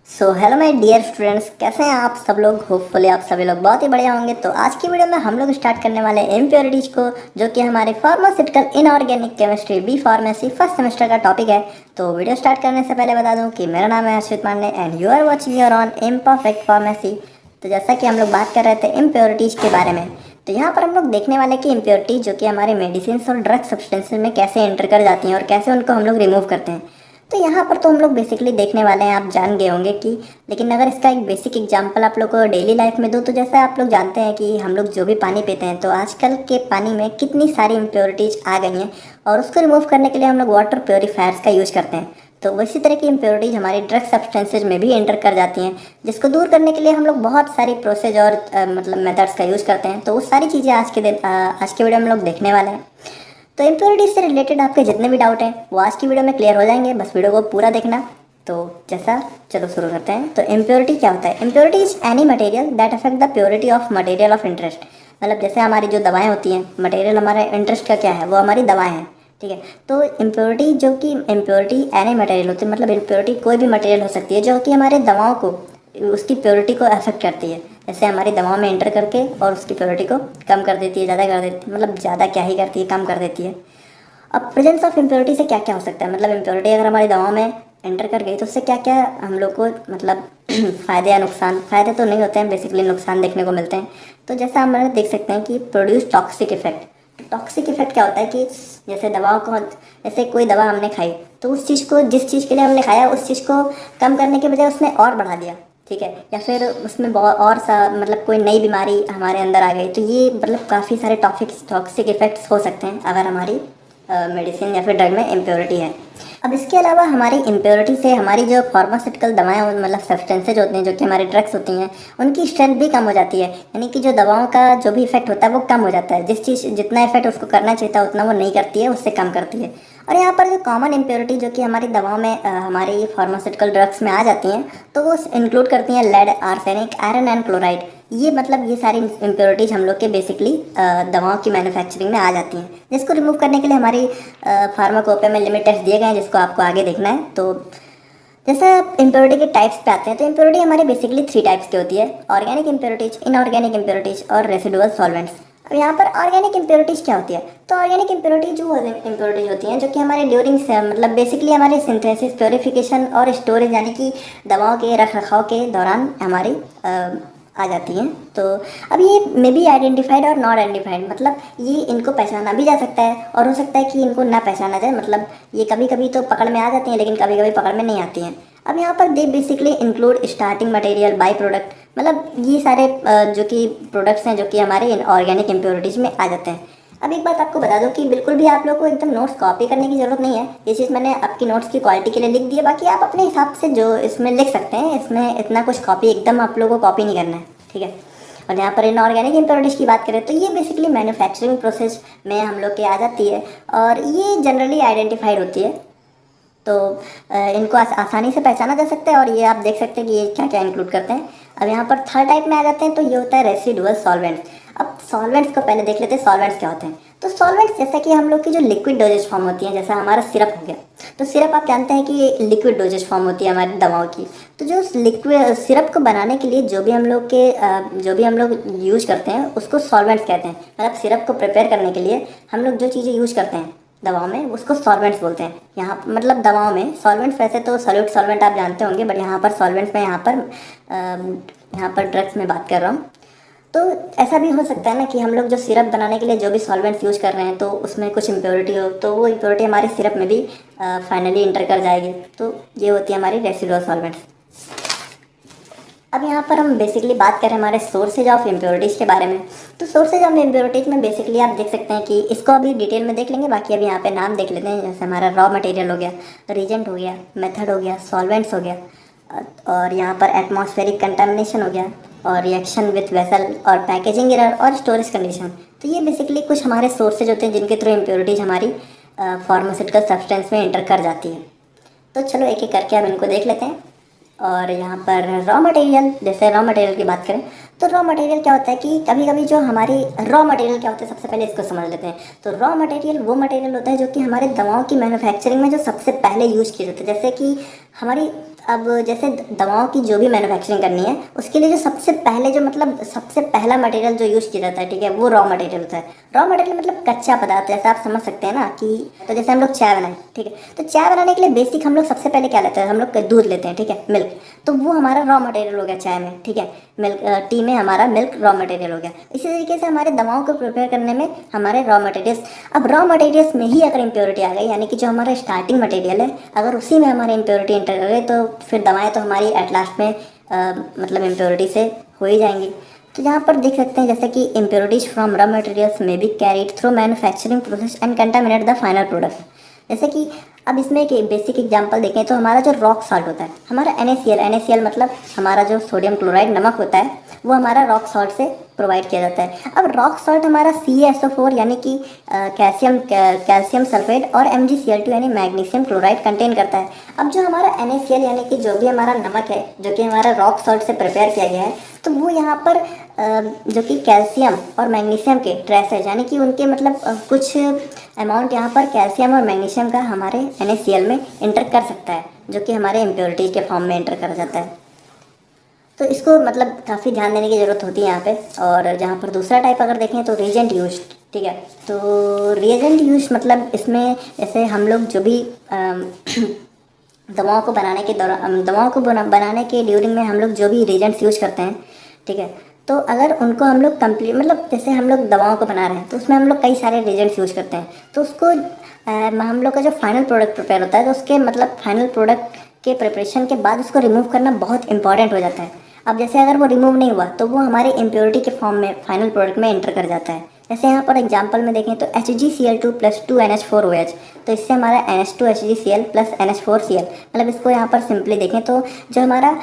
So hello my dear students, कैसे हैं आप सब लोग। होपफुली आप सभी लोग बहुत ही बढ़िया होंगे। तो आज की वीडियो में हम लोग स्टार्ट करने वाले हैं इम्प्योरिटीज को, जो कि हमारे pharmaceutical inorganic chemistry B pharmacy first semester का टॉपिक है। तो वीडियो स्टार्ट करने से पहले बता दूं कि मेरा नाम है Ashwit Pandey and you are watching your on imperfect pharmacy. तो जैसा कि हम लोग बात कर रहे थे इम्प्योरिटीज के बारे में, तो यहाँ पर हम लोग देखने वाले कि इम्प्योरिटीज जो कि हमारे मेडिसिन और ड्रग सब्सटेंसेज में कैसे एंटर कर जाती हैं और कैसे उनको हम लोग रिमूव करते हैं। तो यहाँ पर तो हम लोग बेसिकली देखने वाले हैं, आप जान गए होंगे कि, लेकिन अगर इसका एक बेसिक एग्जांपल आप लोग को डेली लाइफ में दूँ तो जैसे आप लोग जानते हैं कि हम लोग जो भी पानी पीते हैं तो आजकल के पानी में कितनी सारी इम्प्योरिटीज आ गई हैं और उसको रिमूव करने के लिए हम लोग वाटर प्योरीफायर्स का यूज़ करते हैं। तो वैसी तरह की इम्प्योरिटीज हमारी ड्रग सब्सटेंसेज में भी एंटर कर जाती हैं, जिसको दूर करने के लिए हम लोग बहुत सारी प्रोसेस और मतलब मेथड्स का यूज़ करते हैं। तो वो सारी चीज़ें आज के वीडियो में हम लोग देखने वाले हैं। तो इम्प्योरिटीज से रिलेटेड आपके जितने भी डाउट हैं वो आज की वीडियो में क्लियर हो जाएंगे, बस वीडियो को पूरा देखना। तो जैसा चलो शुरू करते हैं। तो इम्प्योरिटी क्या होता है? Impurity is any material that affect the purity of material of interest. मतलब जैसे हमारी जो दवाएं होती हैं, मटेरियल हमारे इंटरेस्ट का क्या है, वो हमारी दवाएं हैं, ठीक है। तो इम्प्योरिटी जो कि इम्प्योरिटी एनी मटेरियल होती है, मतलब इम्प्योरिटी कोई भी मटेरियल हो सकती है जो कि हमारे दवाओं को, उसकी प्योरिटी को अफेक्ट करती है। जैसे हमारी दवाओं में एंटर करके और उसकी प्योरिटी को कम कर देती है, ज़्यादा कर देती है, मतलब ज़्यादा क्या ही करती है, कम कर देती है। अब प्रेजेंस ऑफ इम्प्योरिटी से क्या क्या हो सकता है, मतलब इम्प्योरिटी अगर हमारी दवाओं में एंटर कर गई तो उससे क्या क्या हम लोग को मतलब फ़ायदे या नुकसान, फ़ायदे तो नहीं होते हैं, बेसिकली नुकसान देखने को मिलते हैं। तो जैसा हम लोग देख सकते हैं कि produce toxic effect. Toxic effect क्या होता है कि जैसे दवाओं को, जैसे कोई दवा हमने खाई तो उस चीज़ को, जिस चीज़ के लिए हमने खाया उस चीज़ को कम करने के बजाय उसने और बढ़ा दिया, ठीक है, या फिर उसमें बहुत और सा मतलब कोई नई बीमारी हमारे अंदर आ गई। तो ये मतलब काफ़ी सारे टॉक्सिक इफेक्ट्स हो सकते हैं अगर हमारी मेडिसिन या फिर ड्रग में इम्प्योरिटी है। अब इसके अलावा हमारी इम्प्योरिटी से हमारी जो फार्मास्यूटिकल दवाएं मतलब सब्सटेंसेज होते हैं जो कि हमारी ड्रग्स होती हैं, उनकी स्ट्रेंथ भी कम हो जाती है। यानी कि जो दवाओं का जो भी इफेक्ट होता है वो कम हो जाता है, जितना इफेक्ट उसको करना चाहिए था उतना वो नहीं करती है, उससे कम करती है। और यहाँ पर जो कॉमन इम्प्योरिटी जो कि हमारी दवाओं में हमारी फार्मास्यूटिकल ड्रग्स में आ जाती हैं, तो वो इंक्लूड करती हैं lead, arsenic, iron and chloride. ये मतलब ये सारी इम्प्योरिटीज हम लोग के बेसिकली दवाओं की मैन्युफैक्चरिंग में आ जाती हैं, जिसको रिमूव करने के लिए हमारी फार्माकोपिया में लिमिट टेस्ट दिए गए हैं, जिसको आपको आगे देखना है। तो जैसे इम्प्योरिटी के टाइप्स पे आते हैं, तो इम्प्योरिटी हमारी बेसिकली 3 टाइप्स की होती है: ऑर्गेनिक इम्प्योरिटीज, इनऑर्गेनिक इम्प्योरिटीज और रेसिडुअल सॉल्वेंट्स। अब यहाँ पर ऑर्गेनिक इम्प्योरिटीज क्या होती है? तो ऑर्गेनिक इम्प्योरिटी जो इम्प्योरिटीज होती हैं जो कि हमारे ड्यूरिंग मतलब बेसिकली हमारे सिंथेसिस, प्योरीफिकेशन और स्टोरेज, यानी कि दवाओं के रख रखाव के दौरान हमारी आ जाती हैं। तो अब ये मे बी आइडेंटिफाइड और नॉट आइडेंटिफाइड, मतलब ये इनको पहचाना भी जा सकता है और हो सकता है कि इनको ना पहचाना जाए, मतलब ये कभी कभी तो पकड़ में आ जाती हैं लेकिन कभी कभी पकड़ में नहीं आती हैं। अब यहाँ पर they basically include starting material, by product, मतलब ये सारे जो कि प्रोडक्ट्स हैं जो कि हमारे इन ऑर्गेनिक इम्प्योरिटीज़ में आ जाते हैं। अब एक बात आपको बता दूं कि बिल्कुल भी आप लोग को एकदम नोट्स कॉपी करने की ज़रूरत नहीं है। ये चीज़ मैंने आपकी नोट्स की क्वालिटी के लिए लिख दी है, बाकी आप अपने हिसाब से जो इसमें लिख सकते हैं, इसमें इतना कुछ कॉपी एकदम आप लोगों को कॉपी नहीं करना है, ठीक है। और यहाँ पर इनऑर्गेनिक इम्प्योरिटीज की बात करें तो ये बेसिकली मैन्युफैक्चरिंग प्रोसेस में हम लोग के आ जाती है और ये जनरली आइडेंटिफाइड होती है। तो इनको आसानी से पहचाना जा सकता है और ये आप देख सकते हैं कि ये क्या क्या इंक्लूड करते हैं। अब यहाँ पर थर्ड टाइप में आ जाते हैं, तो ये होता है रेसिडुअल सॉल्वेंट्स। अब सॉल्वेंट्स को पहले देख लेते हैं, सॉल्वेंट्स क्या होते हैं। तो सॉल्वेंट्स जैसा कि हम लोग की जो लिक्विड डोजेज फॉर्म होती हैं, जैसा हमारा सिरप हो गया, तो सिरप आप जानते हैं कि ये लिक्विड डोजेज फॉर्म होती है हमारी दवाओं की। तो जो लिक्विड सिरप को बनाने के लिए जो भी हम लोग यूज़ करते हैं उसको सॉल्वेंट्स कहते हैं। मतलब सिरप को प्रिपेयर करने के लिए हम लोग जो चीज़ें यूज़ करते हैं दवाओं में उसको सॉल्वेंट्स बोलते हैं। यहाँ मतलब दवाओं में सॉल्वेंट्स, वैसे तो सॉल्यूट सॉल्वेंट आप जानते होंगे, बट यहाँ पर सॉल्वेंट्स में यहाँ पर ड्रग्स में बात कर रहा हूँ। तो ऐसा भी हो सकता है ना कि हम लोग जो सिरप बनाने के लिए जो भी सॉल्वेंट्स यूज़ कर रहे हैं तो उसमें कुछ इम्प्योरिटी हो, तो वो इम्प्योरिटी हमारे सिरप में भी फाइनली इंटर कर जाएगी। तो ये होती है हमारी रेसिडुअल सॉल्वेंट्स। अब यहाँ पर हम बेसिकली बात करें हमारे सोर्सेज ऑफ इम्प्योरिटीज़ के बारे में। तो सोर्सेज ऑफ इम्प्योरिटीज़ में बेसिकली आप देख सकते हैं कि इसको अभी डिटेल में देख लेंगे, बाकी अभी यहाँ पे नाम देख लेते हैं। जैसे हमारा रॉ मटेरियल हो गया, रीजेंट हो गया, मेथड हो गया, सॉल्वेंट्स हो गया, और यहाँ पर एटमॉस्फेरिक कंटामिनेशन हो गया, और रिएक्शन विथ वेसल, और पैकेजिंग एरर, और स्टोरेज कंडीशन। तो ये बेसिकली कुछ हमारे सोर्सेज होते हैं जिनके थ्रू इम्प्योरिटीज़ हमारी फार्मास्यूटिकल सब्सटेंस में एंटर कर जाती है। तो चलो एक एक करके हम इनको देख लेते हैं। और यहाँ पर रॉ मटेरियल, जैसे रॉ मटेरियल की बात करें तो रॉ मटेरियल क्या होता है कि कभी कभी जो हमारी रॉ मटेरियल क्या होता है, सबसे पहले इसको समझ लेते हैं। तो रॉ मटेरियल वो मटेरियल होता है जो कि हमारे दवाओं की मैन्युफैक्चरिंग में जो सबसे पहले यूज़ किए जाते हैं। जैसे कि हमारी अब जैसे दवाओं की जो भी मैन्युफैक्चरिंग करनी है उसके लिए जो सबसे पहले जो मतलब सबसे पहला मटेरियल जो यूज़ किया जाता है, ठीक है, वो रॉ मटेरियल होता है। रॉ मटेरियल मतलब कच्चा पदार्थ, जैसे आप समझ सकते हैं ना कि तो जैसे हम लोग चाय बनाए, ठीक है, तो चाय बनाने के लिए बेसिक हम लोग सबसे पहले क्या लेते हैं, हम लोग दूध लेते हैं, ठीक है, मिल्क। तो वो हमारा रॉ मटेरियल हो गया चाय में, ठीक है, मिल्क, टी में हमारा मिल्क रॉ मटेरियल हो गया। इसी तरीके से हमारे दवाओं को प्रिपेयर करने में हमारे रॉ मटेरियल्स, अब रॉ मटेरियल्स में ही अगर इम्प्योरिटी आ गई, यानी कि जो हमारा स्टार्टिंग मटेरियल है अगर उसी में हमारी इम्प्योरिटी इंटर कर गई तो फिर दवाएं तो हमारी एट लास्ट में मतलब इम्प्योरिटी से हो ही जाएंगी। तो यहाँ पर देख सकते हैं जैसे कि इम्प्योरिटीज फ्रॉम रॉ मटेरियल्स में be carried through manufacturing process and contaminate the final product. जैसे कि अब इसमें एक बेसिक एग्जांपल देखें तो हमारा जो रॉक सॉल्ट होता है, हमारा NaCl मतलब हमारा जो सोडियम क्लोराइड नमक होता है वो हमारा रॉक सॉल्ट से प्रोवाइड किया जाता है। अब रॉक सॉल्ट हमारा CaSO4 यानी कि कैल्शियम सल्फेट और MgCl2 यानी मैग्नीशियम क्लोराइड कंटेन करता है। अब जो हमारा NaCl यानी कि जो भी हमारा नमक है जो कि हमारा रॉक सॉल्ट से प्रिपेयर किया गया है, तो वो यहाँ पर जो कि कैल्शियम और मैग्नीशियम के ट्रेसेस यानी कि उनके मतलब कुछ अमाउंट यहाँ पर कैल्शियम और मैग्नीशियम का हमारे NaCl में इंटर कर सकता है, जो कि हमारे इम्प्योरिटीज के फॉर्म में इंटर कर जाता है। तो इसको मतलब काफ़ी ध्यान देने की ज़रूरत होती है यहाँ पे। और जहाँ पर दूसरा टाइप अगर देखें तो रिएजेंट यूज, ठीक है, तो रिएजेंट यूज मतलब इसमें जैसे हम लोग जो भी दवाओं को बनाने के दौरान बनाने के ड्यूरिंग में हम लोग जो भी रिएजेंट्स यूज करते हैं, ठीक है, तो अगर उनको हम लोग कंप्लीट मतलब जैसे हम लोग दवाओं को बना रहे हैं तो उसमें हम लोग कई सारे रिएजेंट्स यूज करते हैं, तो उसको हम लोग का जो फाइनल प्रोडक्ट प्रिपेयर होता है तो उसके मतलब फाइनल प्रोडक्ट के प्रिपरेशन के बाद उसको रिमूव करना बहुत इंपॉर्टेंट हो जाता है। अब जैसे अगर वो रिमूव नहीं हुआ तो वो हमारी इम्प्योरिटी के फॉर्म में फाइनल प्रोडक्ट में एंटर कर जाता है। जैसे यहाँ पर एग्जांपल में देखें तो HgCl2 + 2NH4OH, तो इससे हमारा NH2HgCl + NH4Cl, मतलब इसको यहाँ पर सिंपली देखें तो जो हमारा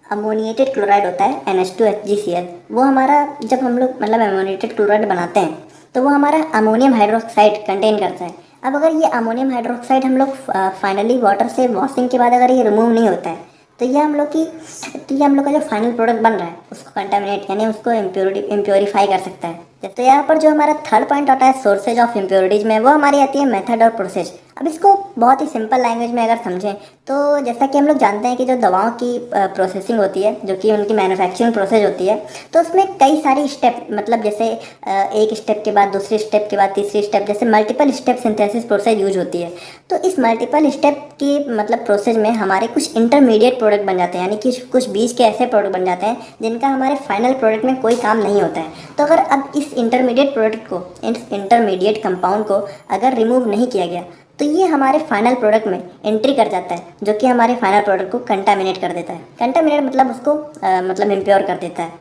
अमोनिएटेड क्लोराइड होता है NH2HgCl, वो हमारा जब हम लोग मतलब अमोनिएटेड क्लोराइड बनाते हैं तो वो हमारा अमोनियम हाइड्रोक्साइड कंटेन करता है। अब अगर ये अमोनियम हाइड्रोक्साइड हम लोग फाइनली वाटर से वॉशिंग के बाद अगर ये रिमूव नहीं होता है तो ये हम लोग का जो फाइनल प्रोडक्ट बन रहा है उसको कंटामिनेट यानी उसको इम्प्योरीफाई कर सकता है। तो यहाँ पर जो हमारा थर्ड पॉइंट आता है सोर्सेज ऑफ इम्प्योरिटीज में, वो हमारी आती है मेथड और प्रोसेस। अब इसको बहुत ही सिंपल लैंग्वेज में अगर समझें तो जैसा कि हम लोग जानते हैं कि जो दवाओं की प्रोसेसिंग होती है जो कि उनकी मैन्युफैक्चरिंग प्रोसेस होती है, तो उसमें कई सारी स्टेप मतलब जैसे एक स्टेप के बाद दूसरी स्टेप के बाद तीसरी स्टेप, जैसे multiple step synthesis process use होती है। तो इस मल्टीपल स्टेप की मतलब प्रोसेस में हमारे कुछ इंटरमीडिएट प्रोडक्ट बन जाते हैं, यानी कि कुछ बीच के ऐसे प्रोडक्ट बन जाते हैं जिनका हमारे फाइनल प्रोडक्ट में कोई काम नहीं होता है। तो अगर अब इस इंटरमीडिएट प्रोडक्ट को, इस इंटरमीडिएट कंपाउंड को अगर रिमूव नहीं किया गया तो ये हमारे फाइनल प्रोडक्ट में एंट्री कर जाता है, जो कि हमारे फाइनल प्रोडक्ट को कंटामिनेट कर देता है। कंटामिनेट मतलब उसको मतलब इम्प्योर कर देता है।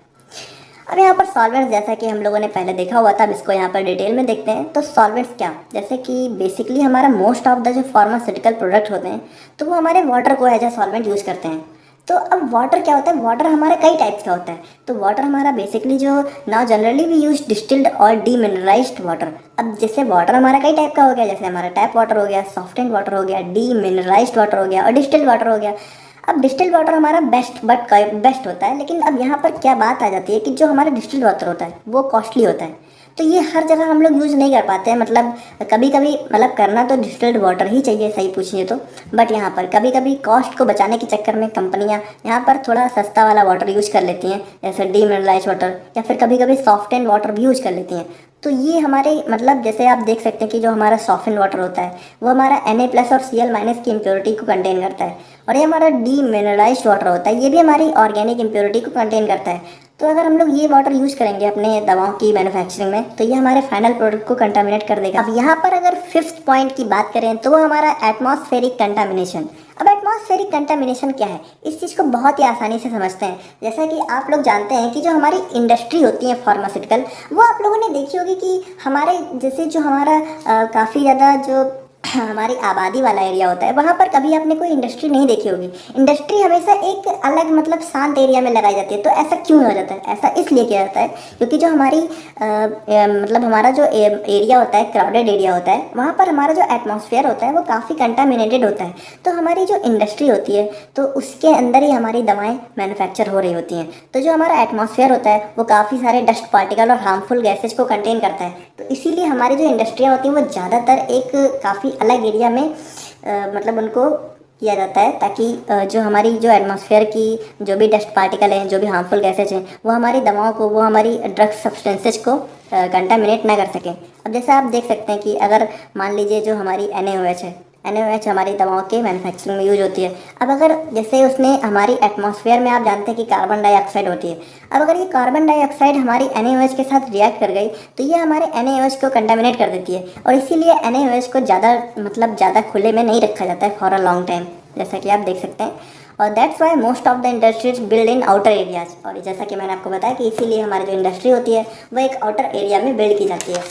अब यहाँ पर सॉल्वेंट्स, जैसा कि हम लोगों ने पहले देखा हुआ था, अब इसको यहाँ पर डिटेल में देखते हैं। तो सॉल्वेंट्स क्या, जैसे कि बेसिकली हमारा मोस्ट ऑफ द जो फार्मास्यूटिकल प्रोडक्ट होते हैं तो वो हमारे वाटर को एज अ सॉल्वेंट यूज़ करते हैं। तो अब वाटर क्या होता है, वाटर हमारा कई टाइप्स का होता है। तो वाटर हमारा बेसिकली जो now generally we use distilled और डीमिनरलाइज्ड वाटर। अब जैसे वाटर हमारा कई टाइप का हो गया, जैसे हमारा टैप वाटर हो गया, सॉफ्टेंड वाटर हो गया, डीमिनरलाइज्ड वाटर हो गया और डिस्टिल्ड वाटर हो गया। अब डिस्टिल्ड वाटर हमारा बेस्ट होता है, लेकिन अब यहाँ पर क्या बात आ जाती है कि जो हमारा डिस्टिल्ड वाटर होता है वो कॉस्टली होता है। तो ये हर जगह हम लोग यूज़ नहीं कर पाते हैं, मतलब कभी कभी मतलब करना तो डिस्टिल्ड वाटर ही चाहिए सही पूछिए तो, बट यहाँ पर कभी कभी कॉस्ट को बचाने के चक्कर में कंपनियाँ यहाँ पर थोड़ा सस्ता वाला वाटर यूज कर लेती हैं, जैसे डीमिनरलाइज्ड वाटर, या फिर कभी कभी सॉफ्ट एंड वाटर भी यूज कर लेती हैं। तो ये हमारे मतलब जैसे आप देख सकते हैं कि जो हमारा सॉफ्ट वाटर होता है वो हमारा Na+ और Cl- की इम्प्योरिटी को कंटेन करता है, और ये हमारा डीमिनरलाइज्ड वाटर होता है ये भी हमारी ऑर्गेनिक इम्प्योरिटी को कंटेन करता है। तो अगर हम लोग ये वाटर यूज़ करेंगे अपने दवाओं की मैन्युफैक्चरिंग में तो ये हमारे फाइनल प्रोडक्ट को कंटामिनेट कर देगा। अब यहाँ पर अगर फिफ्थ पॉइंट की बात करें तो वो हमारा एटमॉस्फेरिक कंटामिनेशन। अब एटमॉस्फेरिक कंटामिनेशन क्या है, इस चीज़ को बहुत ही आसानी से समझते हैं। जैसा कि आप लोग जानते हैं कि जो हमारी इंडस्ट्री होती है फार्मास्यूटिकल, वो आप लोगों ने देखी होगी कि हमारे जैसे जो हमारा काफ़ी ज़्यादा जो हमारी आबादी वाला एरिया होता है वहाँ पर कभी आपने कोई इंडस्ट्री नहीं देखी होगी। इंडस्ट्री हमेशा एक अलग मतलब शांत एरिया में लगाई जाती है। तो ऐसा क्यों हो जाता है, ऐसा इसलिए किया जाता है क्योंकि जो हमारी मतलब हमारा जो एरिया होता है, क्राउडेड एरिया होता है, वहाँ पर हमारा जो एटमॉस्फेयर होता है वो काफ़ी कंटामिनेटेड होता है। तो हमारी जो इंडस्ट्री होती है तो उसके अंदर ही हमारी दवाएँ मैन्युफैक्चर हो रही होती हैं। तो जो हमारा एटमॉस्फेयर होता है वो काफ़ी सारे डस्ट पार्टिकल और हार्मफुल गैसेज को कंटेन करता है। तो इसीलिए हमारी जो इंडस्ट्रियाँ होती हैं वो ज़्यादातर एक काफ़ी अलग एरिया में मतलब उनको किया जाता है ताकि जो हमारी जो एटमॉस्फेयर की जो भी डस्ट पार्टिकल हैं, जो भी हार्मफुल गैसेज हैं, वो हमारी दवाओं को, वो हमारी ड्रग सब्सटेंसेज को कंटामिनेट ना कर सकें। अब जैसे आप देख सकते हैं कि अगर मान लीजिए जो हमारी NaOH है, NaOH हमारी दवाओं के मैन्युफैक्चरिंग में यूज होती है। अब अगर जैसे उसने हमारी एटमॉस्फेयर में, आप जानते हैं कि कार्बन डाइऑक्साइड होती है, अब अगर ये कार्बन डाइऑक्साइड हमारी NaOH के साथ रिएक्ट कर गई तो ये हमारे NaOH को कंटामिनेट कर देती है, और इसीलिए NaOH को ज़्यादा खुले में नहीं रखा जाता है फॉर अ लॉन्ग टाइम, जैसा कि आप देख सकते हैं। और that's why most of the industries build in outer areas, और जैसा कि मैंने आपको बताया कि इसीलिए हमारी जो इंडस्ट्री होती है वो एक आउटर एरिया में बिल्ड की जाती है।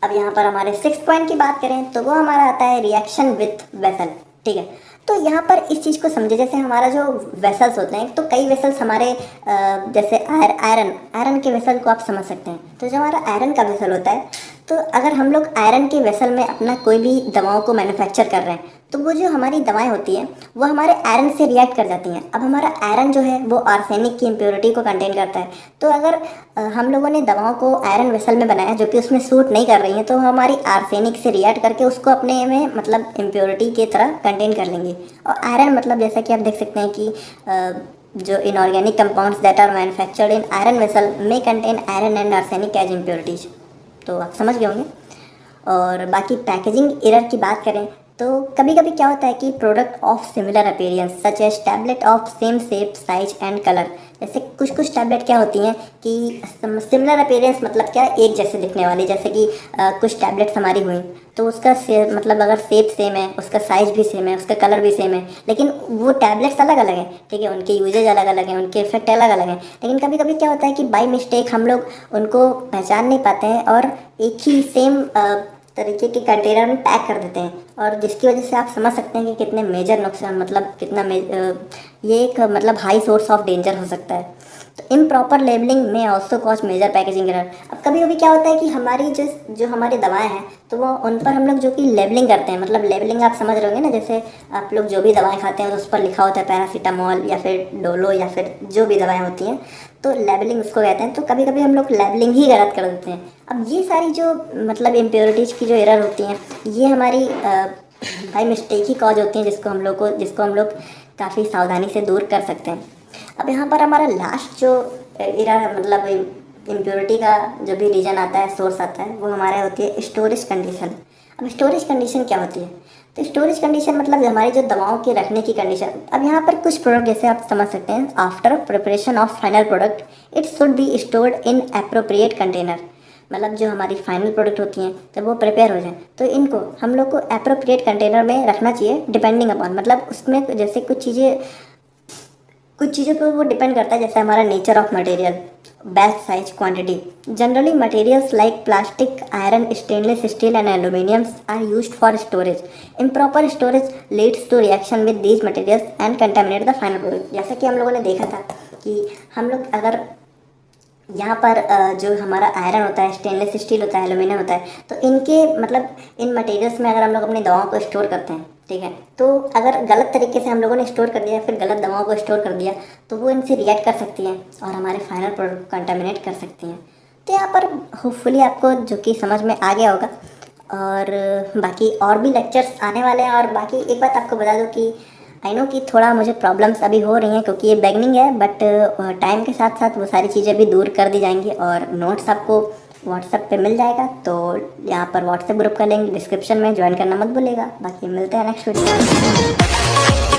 अब यहाँ पर हमारे 6th पॉइंट की बात करें तो वो हमारा आता है रिएक्शन विथ वेसल। ठीक है, तो यहाँ पर इस चीज़ को समझे, जैसे हमारा जो वेसल्स होते हैं, तो कई वेसल्स हमारे जैसे आयरन के वेसल को आप समझ सकते हैं। तो जो हमारा आयरन का वेसल होता है, तो अगर हम लोग आयरन के वेसल में अपना कोई भी दवाओं को मैन्युफैक्चर कर रहे हैं, तो वो जो हमारी दवाएं होती हैं वो हमारे आयरन से रिएक्ट कर जाती हैं। अब हमारा आयरन जो है वो आर्सेनिक की इम्प्योरिटी को कंटेन करता है, तो अगर हम लोगों ने दवाओं को आयरन वेसल में बनाया जो कि उसमें सूट नहीं कर रही हैं, तो हमारी आर्सेनिक से रिएक्ट करके उसको अपने में इम्प्योरिटी की तरह कंटेन कर लेंगी। और आयरन जैसा कि आप देख सकते हैं कि जो inorganic compounds that are manufactured in iron vessel में contain iron and arsenic as impurities, तो आप समझ गए होंगे। और बाकी पैकेजिंग एरर की बात करें तो कभी कभी क्या होता है कि product of similar appearance such as tablet of same shape, size and colour, जैसे कुछ टैबलेट क्या होती हैं कि सिमिलर अपीयरेंस क्या, एक जैसे दिखने वाली, जैसे कि कुछ टैबलेट्स हमारी हुई तो उसका अगर शेप सेम है, उसका साइज भी सेम है, उसका कलर भी सेम है, लेकिन वो टैबलेट्स अलग अलग हैं। ठीक है, उनके यूजेज अलग अलग हैं, उनके इफेक्ट अलग अलग हैं, लेकिन कभी कभी क्या होता है कि बाय मिस्टेक हम लोग उनको पहचान नहीं पाते हैं और एक ही सेम तरीके के कंटेनर में पैक कर देते हैं, और जिसकी वजह से आप समझ सकते हैं कि कितने मेजर नुकसान ये एक हाई सोर्स ऑफ डेंजर हो सकता है। तो इम्प्रॉपर लेबलिंग में also cause major packaging error. अब कभी कभी क्या होता है कि हमारी जो हमारी दवाएं हैं तो वो उन पर हम लोग जो कि लेबलिंग करते हैं, लेबलिंग आप समझ रहे होंगे ना, जैसे आप लोग जो भी दवाएं खाते हैं तो उस पर लिखा होता है पैरासीटामोल या फिर डोलो या फिर जो भी दवाएं होती हैं, तो लेबलिंग उसको कहते हैं। तो कभी कभी हम लोग लेबलिंग ही गलत कर देते हैं। अब ये सारी जो इम्प्योरिटीज़ की जो एरर होती हैं, ये हमारी बाई मिस्टेक ही कॉज होती हैं, जिसको हम लोग काफ़ी सावधानी से दूर कर सकते हैं। अब यहाँ पर हमारा लास्ट जो एरर इम्प्योरिटी का जो भी रीजन आता है, सोर्स आता है, वो हमारे होती है स्टोरेज कंडीशन। अब स्टोरेज कंडीशन क्या होती है? तो स्टोरेज कंडीशन हमारी जो दवाओं के रखने की कंडीशन। अब यहाँ पर कुछ प्रोडक्ट जैसे आप समझ सकते हैं, after preparation of final product it should be stored in appropriate container. जो हमारी फाइनल प्रोडक्ट होती हैं जब वो प्रिपेयर हो जाए तो इनको हम लोग को एप्रोप्रिएट कंटेनर में रखना चाहिए, डिपेंडिंग अपॉन उसमें जैसे कुछ चीज़ों पर वो डिपेंड करता है, जैसे हमारा nature of material, batch size, quantity. Generally materials like plastic, iron, stainless steel and aluminiums are used for storage. Improper storage leads to reaction with these materials and contaminate the final product. जैसा कि हम लोगों ने देखा था कि हम लोग अगर यहाँ पर जो हमारा आयरन होता है, स्टेनलेस स्टील होता है, एल्यूमिनियम होता है, तो इनके इन मटेरियल्स में अगर हम लोग अपनी दवाओं को स्टोर करते हैं, ठीक है, तो अगर गलत तरीके से हम लोगों ने स्टोर कर दिया, फिर गलत दवाओं को स्टोर कर दिया, तो वो इनसे रिएक्ट कर सकती हैं और हमारे फाइनल प्रोडक्ट को कंटामिनेट कर सकती हैं। तो यहाँ पर होपफुली आपको जो कि समझ में आ गया होगा। और बाकी और भी लेक्चर्स आने वाले हैं। और बाकी एक बात आपको बता दूँ कि आई नो कि थोड़ा मुझे प्रॉब्लम्स अभी हो रही हैं क्योंकि ये बिगनिंग है, बट टाइम के साथ साथ वो सारी चीज़ें भी दूर कर दी जाएंगी और नोट्स आपको व्हाट्सएप पे मिल जाएगा। तो यहाँ पर व्हाट्सएप ग्रुप का लिंक डिस्क्रिप्शन में ज्वाइन करना मत भूलिएगा। बाकी मिलते हैं नेक्स्ट वीडियो में।